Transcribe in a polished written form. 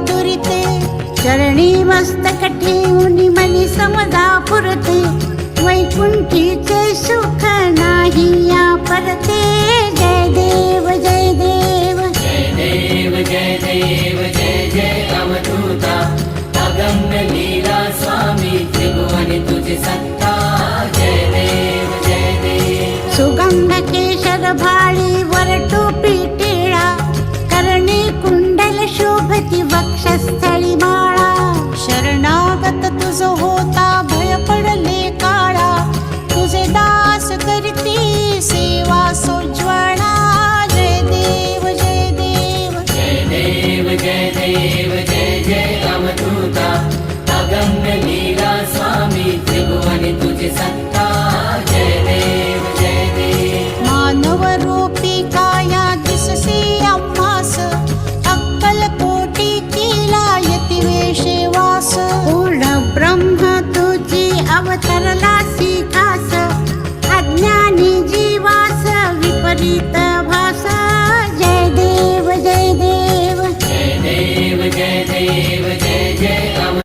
दुरिते, चरणी मस्तक ठेवून मनी समजा पुरते, वैकुंठीचे सुख नाही या परते. जय देव जय देव जय देव जय देव जय जय अवधूता, अगम्य लीला स्वामी त्रिभुवन तुझी सत्ता. जय देव जय देव. सुगंध केशर भाळी वर टोपी टिळा, कर्णी कुंडल शोभती वक्षस्थळी माळा. शरणागत तुझ होता भय पडले काळा, तुझे दास करती सेवा सोज्वळा. जय देव जय देव जय देव जय देव जय जय अवधूता, अगम्य लीला स्वामी त्रिभुवन तुझी सत्ता. जय देव जय देव. मानव रूपी काया दिससे आम्हास, अक्कल कोटी केला यती वेशे वास. पूर्ण ब्रह्म तुझी अवतरला खास,